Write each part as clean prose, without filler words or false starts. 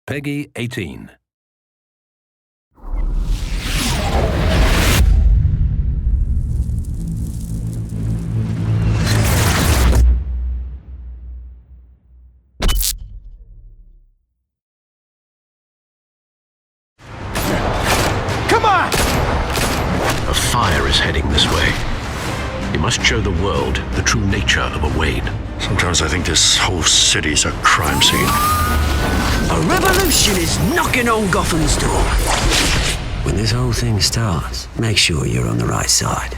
Peggy 18. Come on! A fire is heading this way. You must show the world the true nature of a Wayne. Sometimes I think this whole city's a crime scene. A revolution is knocking on Gotham's door. When this whole thing starts, make sure you're on the right side.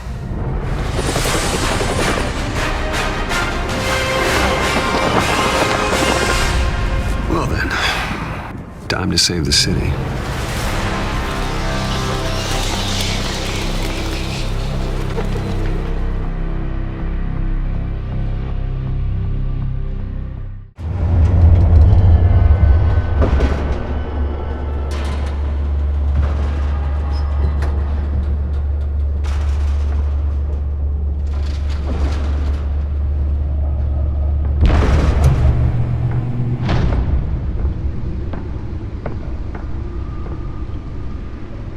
Well then, time to save the city.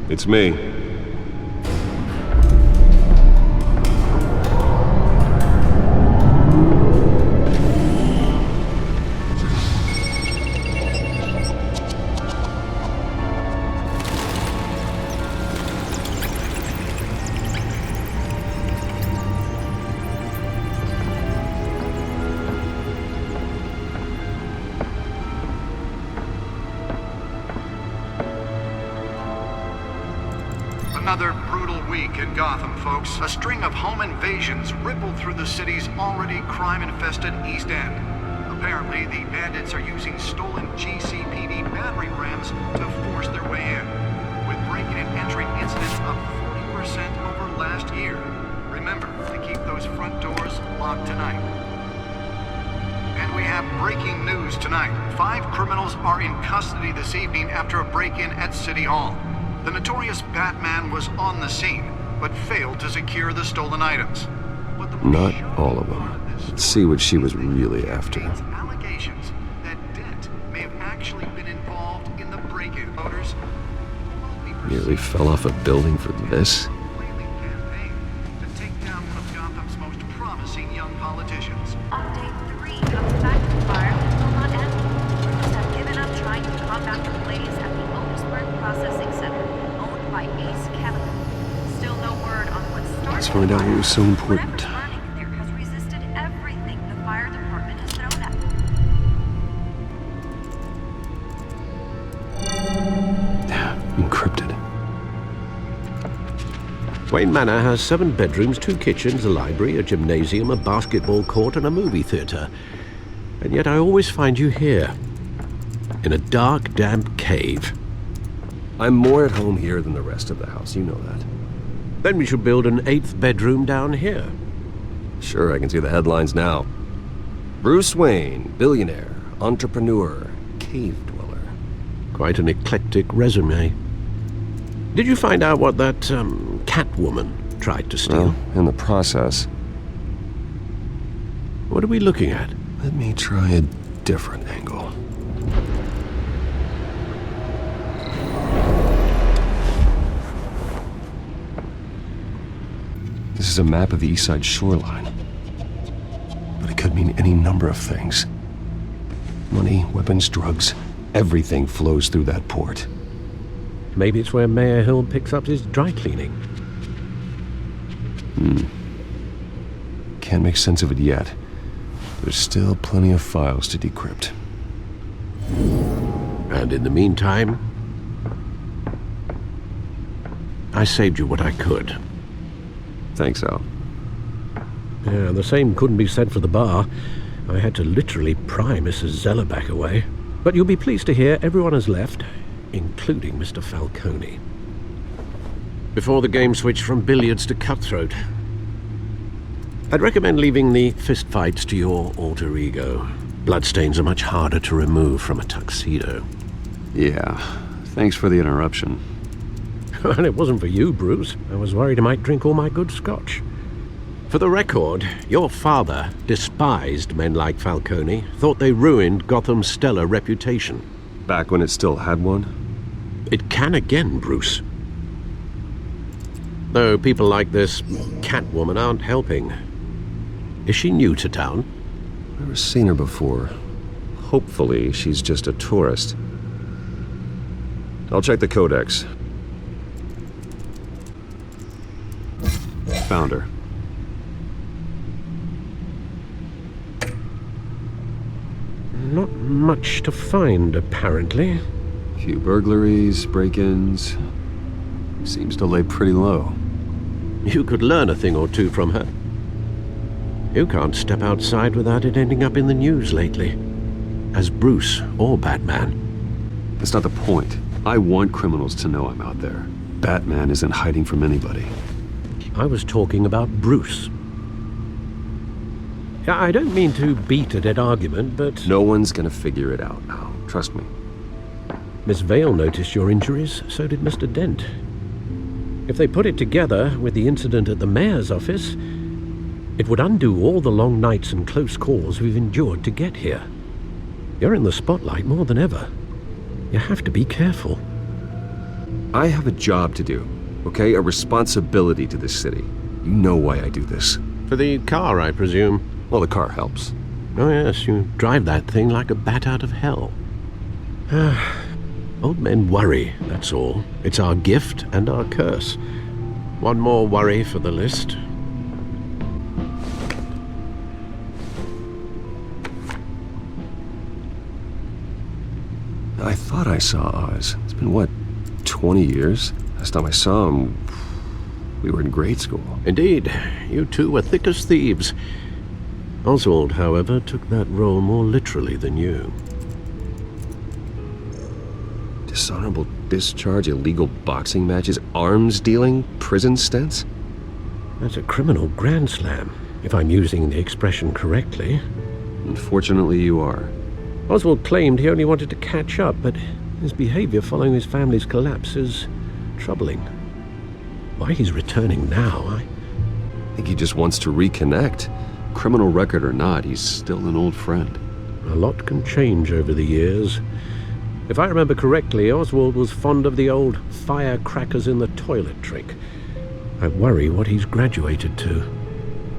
It's me. Another brutal week in Gotham, folks. A string of home invasions rippled through the city's already crime-infested East End. Apparently, the bandits are using stolen GCPD battering rams to force their way in, with breaking and entering incidents up 40% over last year. Remember to keep those front doors locked tonight. And we have breaking news tonight. 5 criminals are in custody this evening after a break-in at City Hall. The notorious Batman was on the scene, but failed to secure the stolen items. Not all of them. Let's see what she was really after. Allegations that Dent may have actually been involved in the break-in. Voters Nearly fell off a building for this? campaign to take down one of Gotham's most promising young politicians. On day 3 of the factory fire will not end. Crews have given up trying to combat the blaze at the Otisburg Processing Center, owned by Ace Chemical. Still no word on what started. Let's find out what was so important. Whatever's burning in there has resisted everything the fire department has thrown at it. Encrypted. Wayne Manor has 7 bedrooms, 2 kitchens, a library, a gymnasium, a basketball court, and a movie theater. And yet I always find you here, in a dark, damp cave. I'm more at home here than the rest of the house, you know that. Then we should build an 8th bedroom down here. Sure, I can see the headlines now. Bruce Wayne, billionaire, entrepreneur, cave dweller. Quite an eclectic resume. Did you find out what that, Catwoman tried to steal? Well, in the process. What are we looking at? Let me try a different angle. This is a map of the East Side shoreline. But it could mean any number of things. Money, weapons, drugs, everything flows through that port. Maybe it's where Mayor Hill picks up his dry cleaning. Can't make sense of it yet. There's still plenty of files to decrypt. And in the meantime, I saved you what I could. Thanks, Al. Yeah, the same couldn't be said for the bar. I had to literally pry Mrs. Zellerback away. But you'll be pleased to hear everyone has left, including Mr. Falcone. Before the game switched from billiards to cutthroat. I'd recommend leaving the fistfights to your alter ego. Bloodstains are much harder to remove from a tuxedo. Yeah, thanks for the interruption. And it wasn't for you, Bruce. I was worried I might drink all my good scotch. For the record, your father despised men like Falcone, thought they ruined Gotham's stellar reputation. Back when it still had one? It can again, Bruce. Though people like this Catwoman aren't helping. Is she new to town? Never seen her before. Hopefully, she's just a tourist. I'll check the codex. Found her. Not much to find, apparently. Few burglaries, break-ins. Seems to lay pretty low. You could learn a thing or two from her. You can't step outside without it ending up in the news lately. As Bruce or Batman. That's not the point. I want criminals to know I'm out there. Batman isn't hiding from anybody. I was talking about Bruce. I don't mean to beat a dead argument, but... No one's gonna figure it out now. Trust me. Miss Vale noticed your injuries, so did Mr. Dent. If they put it together with the incident at the mayor's office, it would undo all the long nights and close calls we've endured to get here. You're in the spotlight more than ever. You have to be careful. I have a job to do, okay? A responsibility to this city. You know why I do this. For the car, I presume. Well, the car helps. Oh yes, you drive that thing like a bat out of hell. Old men worry, that's all. It's our gift and our curse. One more worry for the list. I thought I saw Oz. It's been, what, 20 years? Last time I saw him, we were in grade school. Indeed, you two were thick as thieves. Oswald, however, took that role more literally than you. Dishonorable discharge, illegal boxing matches, arms dealing, prison stints? That's a criminal grand slam, if I'm using the expression correctly. Unfortunately, you are. Oswald claimed he only wanted to catch up, but his behavior following his family's collapse is troubling. Why he's returning now, I think he just wants to reconnect. Criminal record or not, he's still an old friend. A lot can change over the years. If I remember correctly, Oswald was fond of the old firecrackers in the toilet trick. I worry what he's graduated to.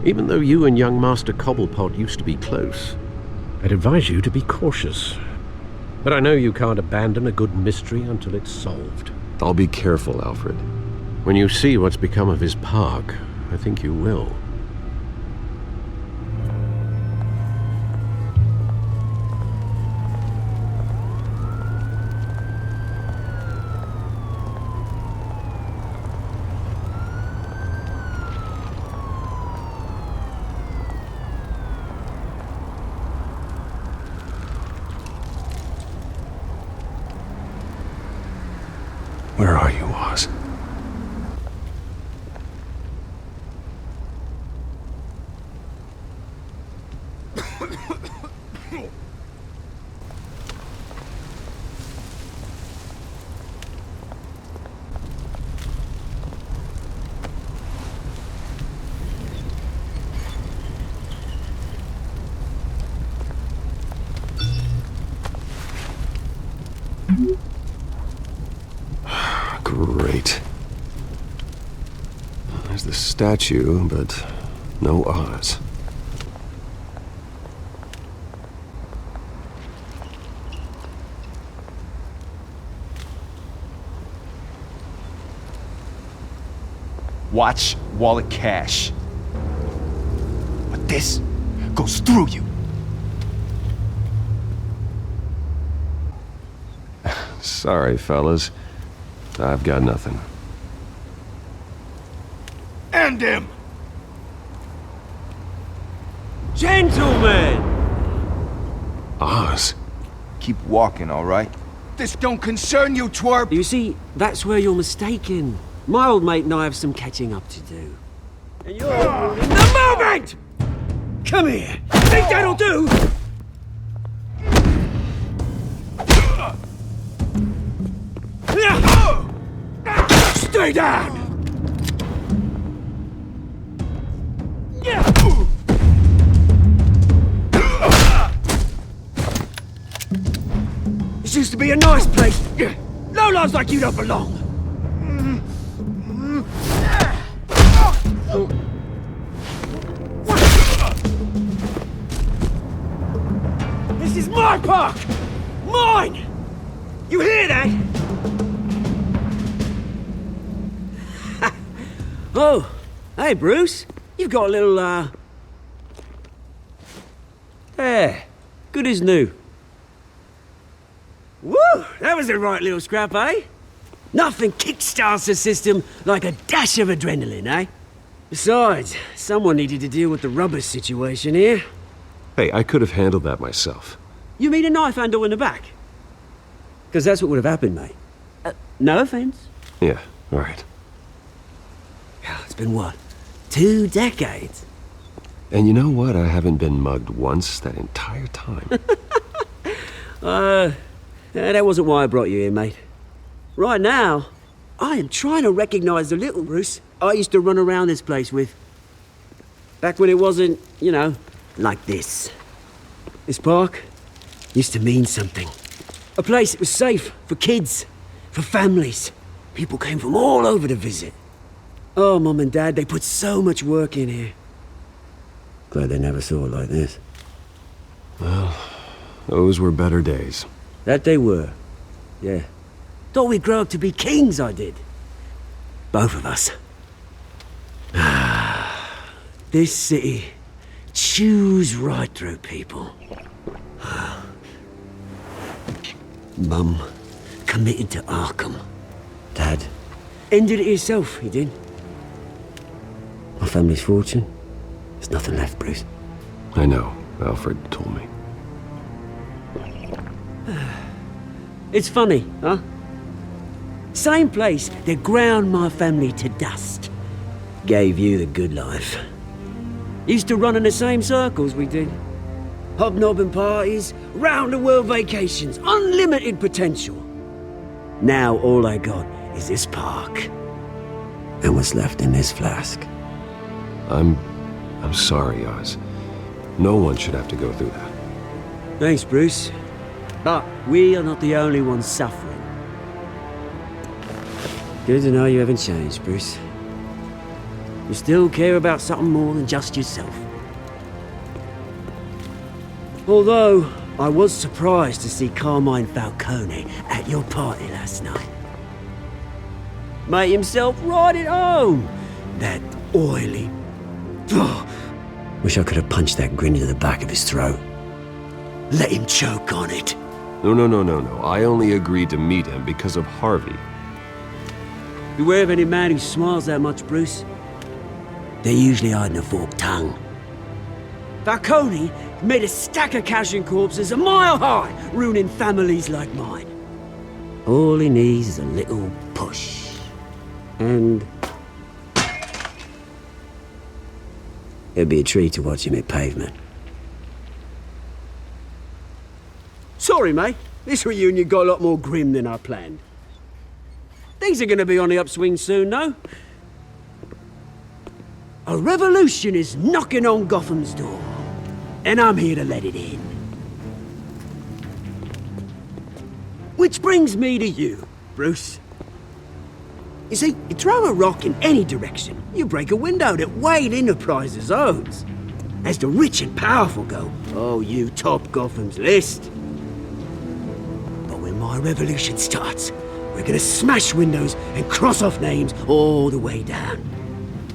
Even though you and young Master Cobblepot used to be close, I'd advise you to be cautious. But I know you can't abandon a good mystery until it's solved. I'll be careful, Alfred. When you see what's become of his park, I think you will. Where are you, Oz? Great. There's the statue, but no Oz. Watch wallet cash. But this goes through you. Sorry, fellas. I've got nothing. End him! Gentlemen! Oz? Keep walking, all right? This don't concern you, twerp! You see, that's where you're mistaken. My old mate and I have some catching up to do. And you're ruining the moment! Come here! Think that'll do? Stay down! This used to be a nice place. Lowlifes like you don't belong. This is my park! Mine! You hear that? Oh, hey Bruce. You've got a little, There. Good as new. Woo! That was a right little scrap, eh? Nothing kickstarts the system like a dash of adrenaline, eh? Besides, someone needed to deal with the rubber situation here. Hey, I could have handled that myself. You mean a knife handle in the back? Because that's what would have happened, mate. No offense. Yeah, alright. It's been what? 2 decades? And you know what? I haven't been mugged once that entire time. That wasn't why I brought you here, mate. Right now, I am trying to recognize the little Bruce I used to run around this place with. Back when it wasn't, you know, like this. This park used to mean something. A place that was safe for kids, for families. People came from all over to visit. Oh, Mum and Dad, they put so much work in here. Glad they never saw it like this. Well, those were better days. That they were. Yeah. Thought we'd grow up to be kings, I did. Both of us. This city chews right through people. Mum committed to Arkham. Dad ended it himself, he did. My family's fortune. There's nothing left, Bruce. I know. Alfred told me. It's funny, huh? Same place that ground my family to dust. Gave you the good life. Used to run in the same circles we did. Hobnobbing parties, round-the-world vacations, unlimited potential. Now all I got is this park. And what's left in this flask. I'm sorry, Oz. No one should have to go through that. Thanks, Bruce. But we are not the only ones suffering. Good to know you haven't changed, Bruce. You still care about something more than just yourself. Although, I was surprised to see Carmine Falcone at your party last night. Made himself right at home. That oily... Wish I could have punched that grin into the back of his throat. Let him choke on it. No. I only agreed to meet him because of Harvey. Beware of any man who smiles that much, Bruce. They're usually hiding a forked tongue. Falcone made a stack of cashing corpses a mile high, ruining families like mine. All he needs is a little push. And... it'd be a treat to watch him hit pavement. Sorry, mate. This reunion got a lot more grim than I planned. Things are gonna be on the upswing soon, though. A revolution is knocking on Gotham's door. And I'm here to let it in. Which brings me to you, Bruce. You see, you throw a rock in any direction, you break a window that Wayne Enterprises owns. As the rich and powerful go, oh, you top Gotham's list. But when my revolution starts, we're gonna smash windows and cross off names all the way down.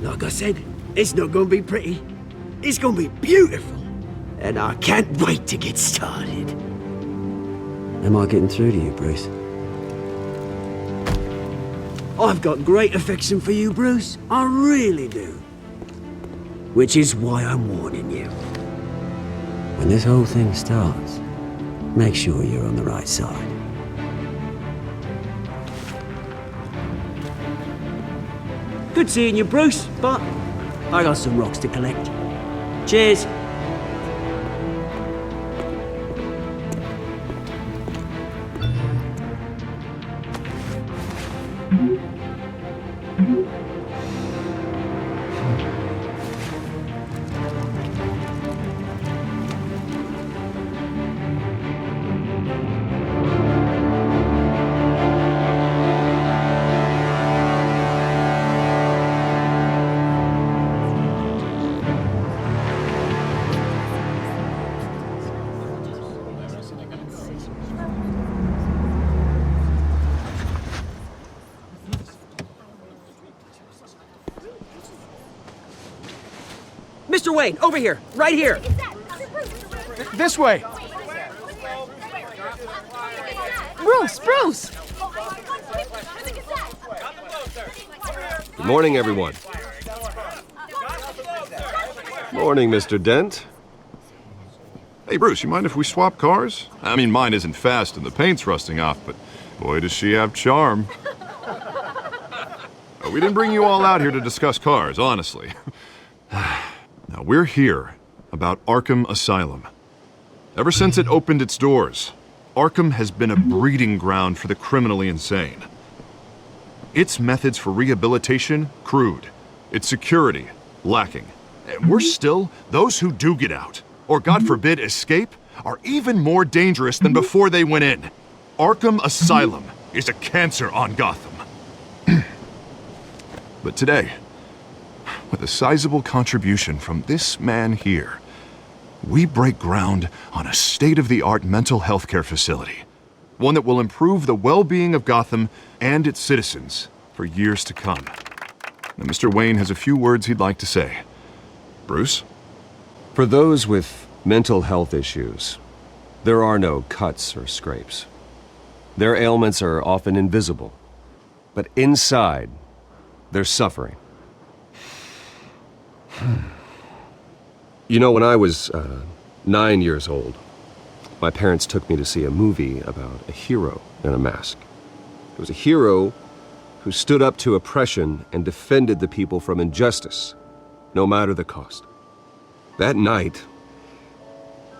Like I said, it's not gonna be pretty. It's gonna be beautiful. And I can't wait to get started. Am I getting through to you, Bruce? I've got great affection for you, Bruce. I really do. Which is why I'm warning you. When this whole thing starts, make sure you're on the right side. Good seeing you, Bruce, but I got some rocks to collect. Cheers. Mr. Wayne, over here, right here. This way. Bruce! Good morning, everyone. Morning, Mr. Dent. Hey, Bruce, you mind if we swap cars? I mean, mine isn't fast and the paint's rusting off, but boy, does she have charm. We didn't bring you all out here to discuss cars, honestly. Now, we're here about Arkham Asylum. Ever since it opened its doors, Arkham has been a breeding ground for the criminally insane. Its methods for rehabilitation, crude. Its security, lacking. And worse still, those who do get out, or God forbid escape, are even more dangerous than before they went in. Arkham Asylum is a cancer on Gotham. But today, with a sizable contribution from this man here, we break ground on a state-of-the-art mental health care facility. One that will improve the well-being of Gotham and its citizens for years to come. Now, Mr. Wayne has a few words he'd like to say. Bruce? For those with mental health issues, there are no cuts or scrapes. Their ailments are often invisible, but inside, they're suffering. You know, when I was 9 years old, my parents took me to see a movie about a hero in a mask. It was a hero who stood up to oppression and defended the people from injustice, no matter the cost. That night,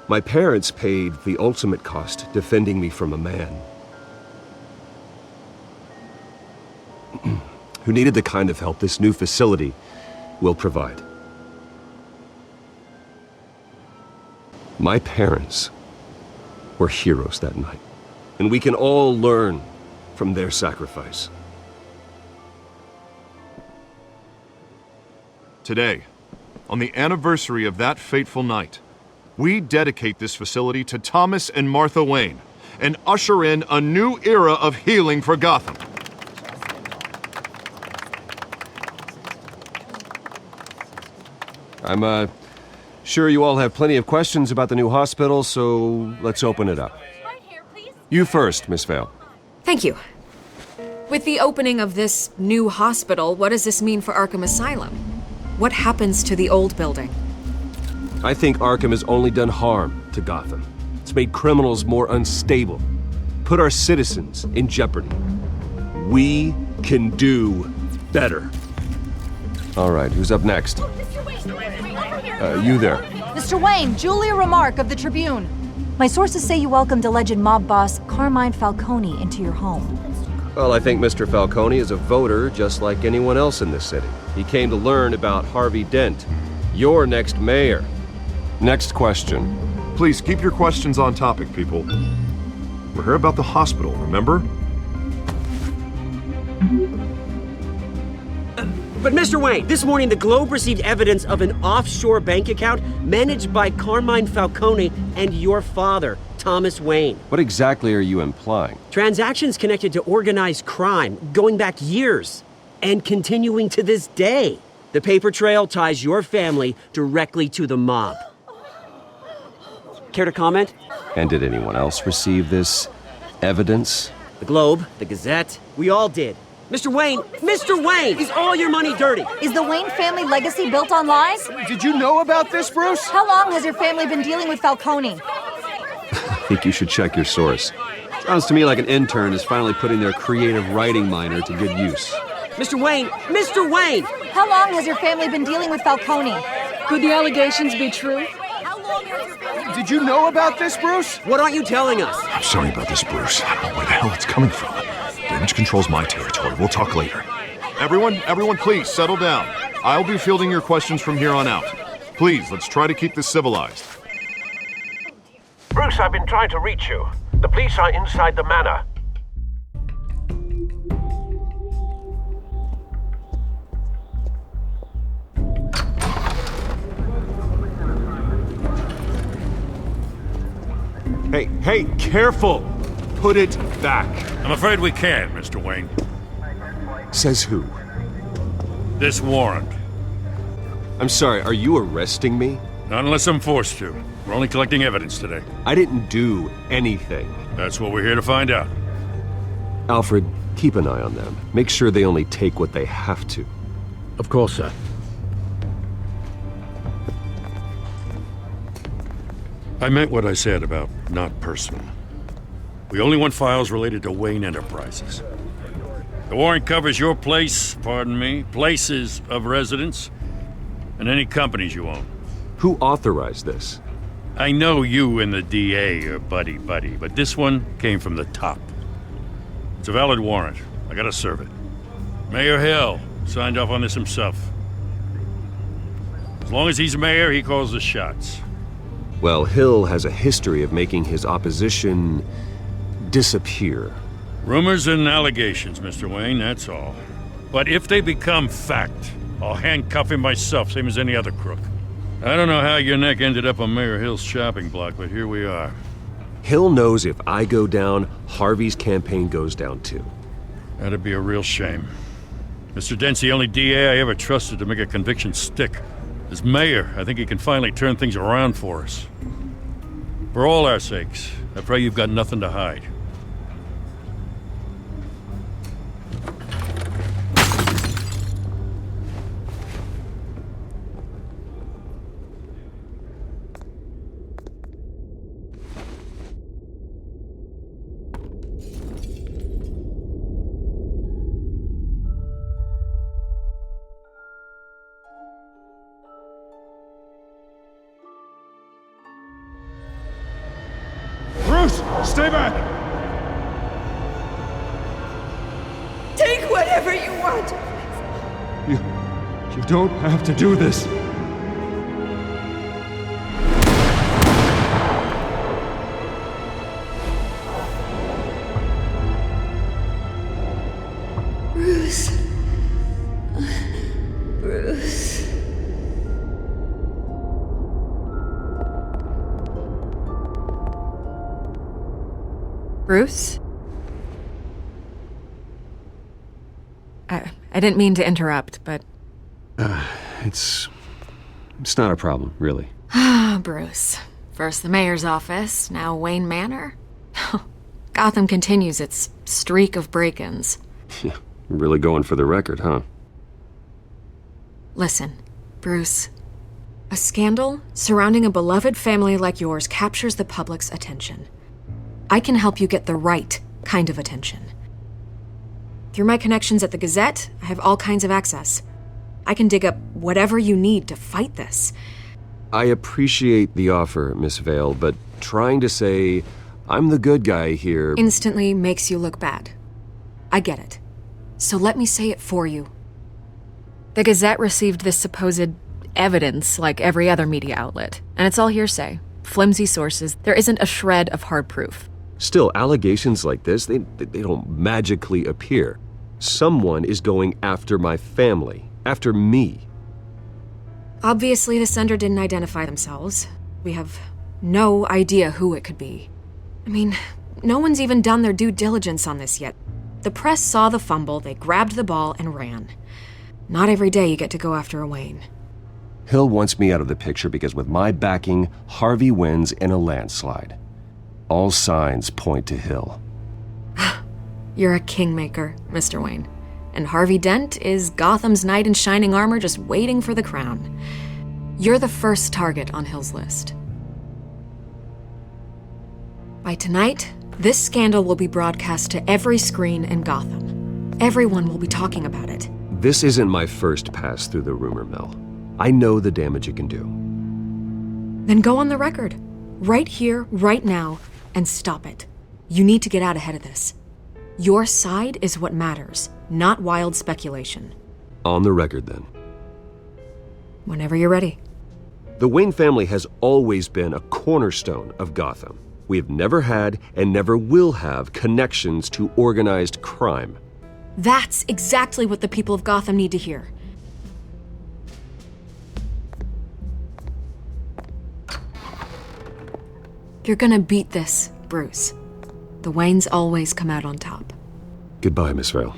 my parents paid the ultimate cost defending me from a man who needed the kind of help this new facility will provide. My parents were heroes that night, and we can all learn from their sacrifice. Today, on the anniversary of that fateful night, we dedicate this facility to Thomas and Martha Wayne and usher in a new era of healing for Gotham. I'm sure you all have plenty of questions about the new hospital, so let's open it up. You first, Miss Vale. Thank you. With the opening of this new hospital, what does this mean for Arkham Asylum? What happens to the old building? I think Arkham has only done harm to Gotham. It's made criminals more unstable, put our citizens in jeopardy. We can do better. All right, who's up next? You there. Mr. Wayne, Julia Remark of the Tribune. My sources say you welcomed alleged mob boss Carmine Falcone into your home. Well, I think Mr. Falcone is a voter just like anyone else in this city. He came to learn about Harvey Dent, your next mayor. Next question. Please keep your questions on topic, people. We're here about the hospital, remember? But Mr. Wayne, this morning the Globe received evidence of an offshore bank account managed by Carmine Falcone and your father, Thomas Wayne. What exactly are you implying? Transactions connected to organized crime going back years and continuing to this day. The paper trail ties your family directly to the mob. Care to comment? And did anyone else receive this evidence? The Globe, the Gazette, we all did. Mr. Wayne, is all your money dirty? Is the Wayne family legacy built on lies? Did you know about this, Bruce? How long has your family been dealing with Falcone? I think you should check your source. Sounds to me like an intern is finally putting their creative writing minor to good use. Mr. Wayne! How long has your family been dealing with Falcone? Could the allegations be true? Did you know about this, Bruce? What aren't you telling us? I'm sorry about this, Bruce. I don't know where the hell it's coming from. Damage control's my territory. We'll talk later. Everyone, please settle down. I'll be fielding your questions from here on out. Please, let's try to keep this civilized. Bruce, I've been trying to reach you. The police are inside the manor. Hey, careful! Put it back. I'm afraid we can't, Mr. Wayne. Says who? This warrant. I'm sorry, are you arresting me? Not unless I'm forced to. We're only collecting evidence today. I didn't do anything. That's what we're here to find out. Alfred, keep an eye on them. Make sure they only take what they have to. Of course, sir. I meant what I said about not personal. We only want files related to Wayne Enterprises. The warrant covers your places of residence, and any companies you own. Who authorized this? I know you and the DA are buddy-buddy, but this one came from the top. It's a valid warrant. I gotta serve it. Mayor Hill signed off on this himself. As long as he's mayor, he calls the shots. Well, Hill has a history of making his opposition disappear. Rumors and allegations, Mr. Wayne, that's all. But if they become fact, I'll handcuff him myself, same as any other crook. I don't know how your neck ended up on Mayor Hill's shopping block, but here we are. Hill knows if I go down, Harvey's campaign goes down too. That'd be a real shame. Mr. Dent's the only DA I ever trusted to make a conviction stick. As mayor, I think he can finally turn things around for us. For all our sakes, I pray you've got nothing to hide. Bruce, stay back! Take whatever you want. You don't have to do this. Bruce. Bruce. Bruce? I didn't mean to interrupt, but... It's not a problem, really. Ah, Bruce. First the mayor's office, now Wayne Manor? Gotham continues its streak of break-ins. Yeah, really going for the record, huh? Listen, Bruce. A scandal surrounding a beloved family like yours captures the public's attention. I can help you get the right kind of attention. Through my connections at the Gazette, I have all kinds of access. I can dig up whatever you need to fight this. I appreciate the offer, Miss Vale, but trying to say I'm the good guy here... instantly makes you look bad. I get it. So let me say it for you. The Gazette received this supposed evidence like every other media outlet, and it's all hearsay. Flimsy sources. There isn't a shred of hard proof. Still, allegations like this, they don't magically appear. Someone is going after my family, after me. Obviously, the sender didn't identify themselves. We have no idea who it could be. I mean, no one's even done their due diligence on this yet. The press saw the fumble, they grabbed the ball and ran. Not every day you get to go after a Wayne. Hill wants me out of the picture because with my backing, Harvey wins in a landslide. All signs point to Hill. You're a kingmaker, Mr. Wayne. And Harvey Dent is Gotham's knight in shining armor just waiting for the crown. You're the first target on Hill's list. By tonight, this scandal will be broadcast to every screen in Gotham. Everyone will be talking about it. This isn't my first pass through the rumor mill. I know the damage it can do. Then go on the record. Right here, right now, and stop it. You need to get out ahead of this. Your side is what matters, not wild speculation. On the record, then. Whenever you're ready. The Wayne family has always been a cornerstone of Gotham. We have never had and never will have connections to organized crime. That's exactly what the people of Gotham need to hear. You're gonna beat this, Bruce. The Waynes always come out on top. Goodbye, Miss Vale.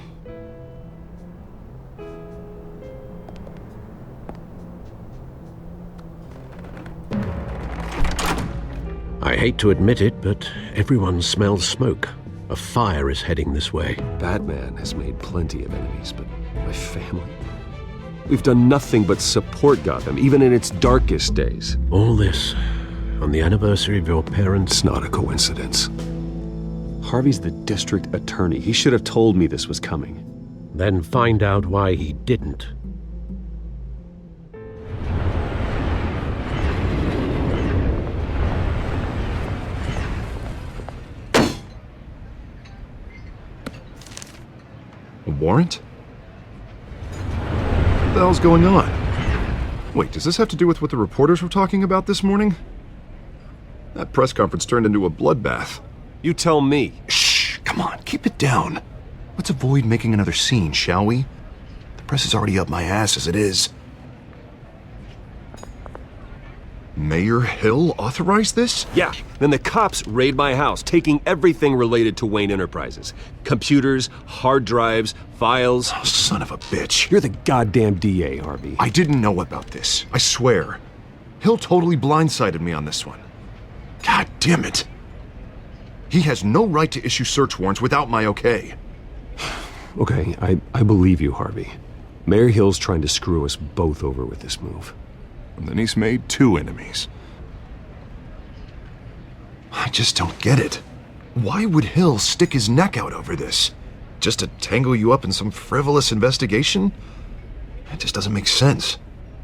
I hate to admit it, but everyone smells smoke. A fire is heading this way. Batman has made plenty of enemies, but my family? We've done nothing but support Gotham, even in its darkest days. All this on the anniversary of your parents'... It's not a coincidence. Harvey's the district attorney. He should have told me this was coming. Then find out why he didn't. A warrant? What the hell's going on? Wait, does this have to do with what the reporters were talking about this morning? That press conference turned into a bloodbath. You tell me. Shh, come on, keep it down. Let's avoid making another scene, shall we? The press is already up my ass as it is. Mayor Hill authorized this? Yeah, then the cops raid my house, taking everything related to Wayne Enterprises. Computers, hard drives, files. Oh, son of a bitch. You're the goddamn DA, Harvey. I didn't know about this, I swear. Hill totally blindsided me on this one. God damn it. He has no right to issue search warrants without my okay. Okay, I believe you, Harvey. Mayor Hill's trying to screw us both over with this move. And then he's made 2 enemies. I just don't get it. Why would Hill stick his neck out over this? Just to tangle you up in some frivolous investigation? It just doesn't make sense.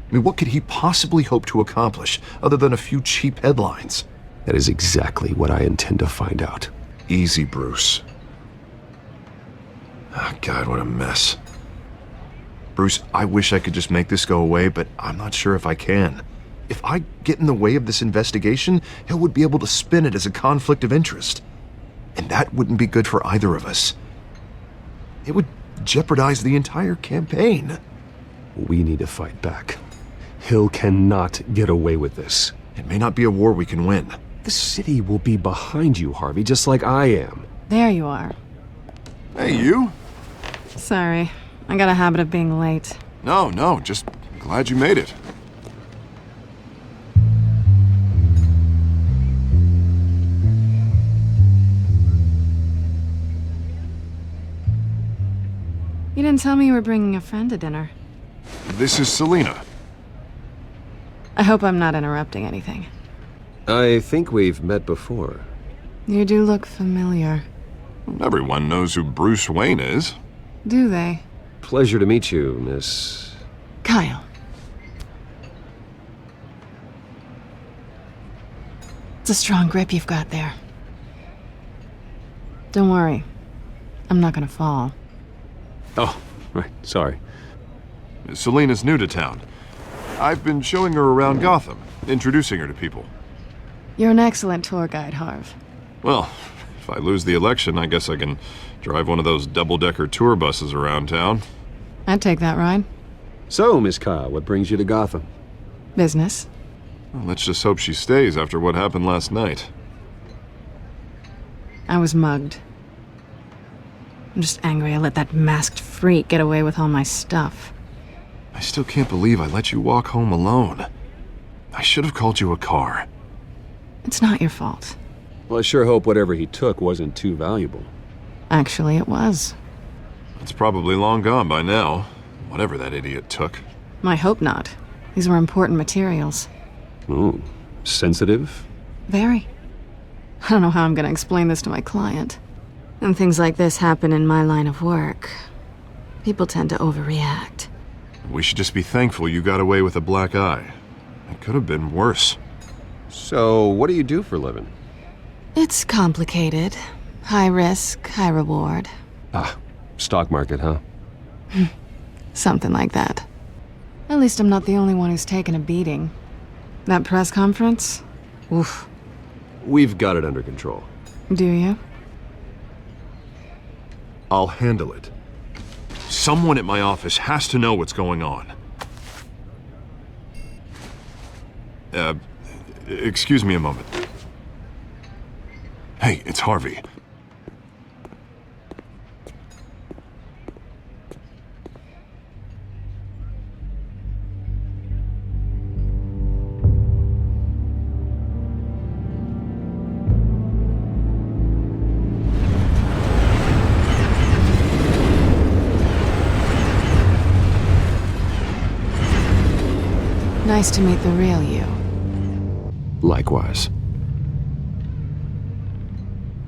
I mean, what could he possibly hope to accomplish other than a few cheap headlines? That is exactly what I intend to find out. Easy, Bruce. Oh, God, what a mess. Bruce, I wish I could just make this go away, but I'm not sure if I can. If I get in the way of this investigation, Hill would be able to spin it as a conflict of interest. And that wouldn't be good for either of us. It would jeopardize the entire campaign. We need to fight back. Hill cannot get away with this. It may not be a war we can win. The city will be behind you, Harvey, just like I am. There you are. Hey, you? Sorry. I got a habit of being late. No, just glad you made it. You didn't tell me you were bringing a friend to dinner. This is Selena. I hope I'm not interrupting anything. I think we've met before. You do look familiar. Everyone knows who Bruce Wayne is. Do they? Pleasure to meet you, Miss... Kyle. It's a strong grip you've got there. Don't worry. I'm not gonna fall. Oh, right, sorry. Selena's new to town. I've been showing her around Gotham, introducing her to people. You're an excellent tour guide, Harv. Well, if I lose the election, I guess I can drive one of those double-decker tour buses around town. I'd take that ride. So, Miss Kyle, what brings you to Gotham? Business. Well, let's just hope she stays after what happened last night. I was mugged. I'm just angry I let that masked freak get away with all my stuff. I still can't believe I let you walk home alone. I should have called you a car. It's not your fault. Well, I sure hope whatever he took wasn't too valuable. Actually, it was. It's probably long gone by now, whatever that idiot took. I hope not. These were important materials. Ooh, sensitive? Very. I don't know how I'm gonna explain this to my client. And things like this happen in my line of work. People tend to overreact. We should just be thankful you got away with a black eye. It could have been worse. So, what do you do for a living? It's complicated. High risk, high reward. Ah, stock market, huh? Something like that. At least I'm not the only one who's taken a beating. That press conference? Oof. We've got it under control. Do you? I'll handle it. Someone at my office has to know what's going on. Excuse me a moment. Hey, it's Harvey. Nice to meet the real you. Likewise.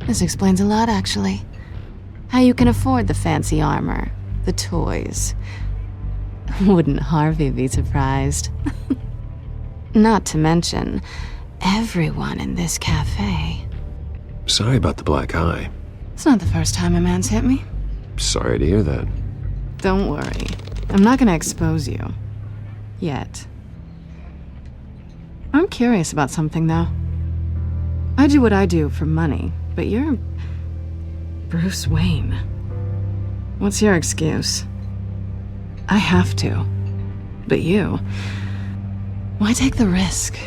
This explains a lot, actually. How you can afford the fancy armor, the toys. Wouldn't Harvey be surprised? Not to mention, everyone in this cafe. Sorry about the black eye. It's not the first time a man's hit me. Sorry to hear that. Don't worry. I'm not gonna expose you. Yet. I'm curious about something, though. I do what I do for money, but you're Bruce Wayne. What's your excuse? I have to. But you... why take the risk?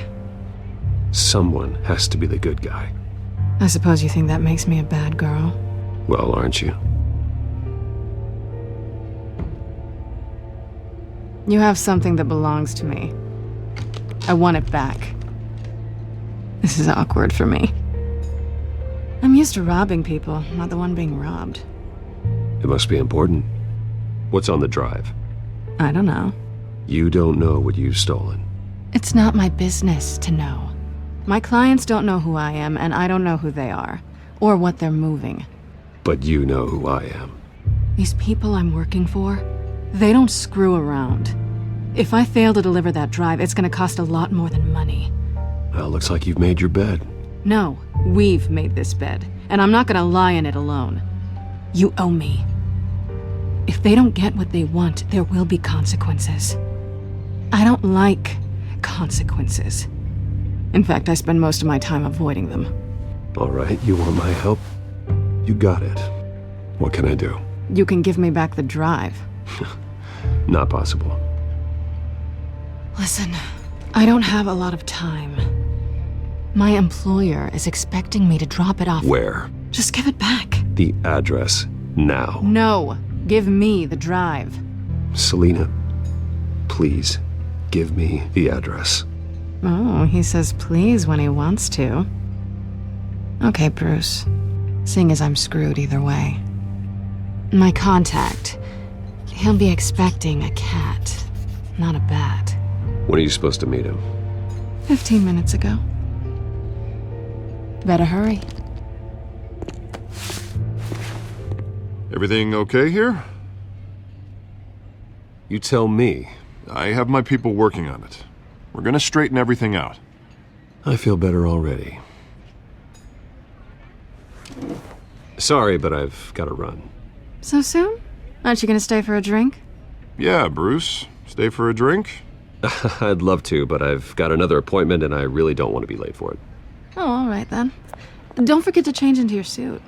Someone has to be the good guy. I suppose you think that makes me a bad girl? Well, aren't you? You have something that belongs to me. I want it back. This is awkward for me. I'm used to robbing people, not the one being robbed. It must be important. What's on the drive? I don't know. You don't know what you've stolen. It's not my business to know. My clients don't know who I am, and I don't know who they are, or what they're moving. But you know who I am. These people I'm working for, they don't screw around. If I fail to deliver that drive, it's gonna cost a lot more than money. Well, looks like you've made your bed. No, we've made this bed, and I'm not gonna lie in it alone. You owe me. If they don't get what they want, there will be consequences. I don't like consequences. In fact, I spend most of my time avoiding them. All right, you want my help? You got it. What can I do? You can give me back the drive. Not possible. Listen, I don't have a lot of time. My employer is expecting me to drop it off. Where? Just give it back. The address, now. No, give me the drive. Selena, please, give me the address. Oh, he says please when he wants to. Okay, Bruce. Seeing as I'm screwed either way. My contact, he'll be expecting a cat, not a bat. When are you supposed to meet him? 15 minutes ago. Better hurry. Everything okay here? You tell me. I have my people working on it. We're gonna straighten everything out. I feel better already. Sorry, but I've got to run. So soon? Aren't you gonna stay for a drink? Yeah, Bruce. Stay for a drink? I'd love to, but I've got another appointment and I really don't want to be late for it. Oh, all right then. Don't forget to change into your suit.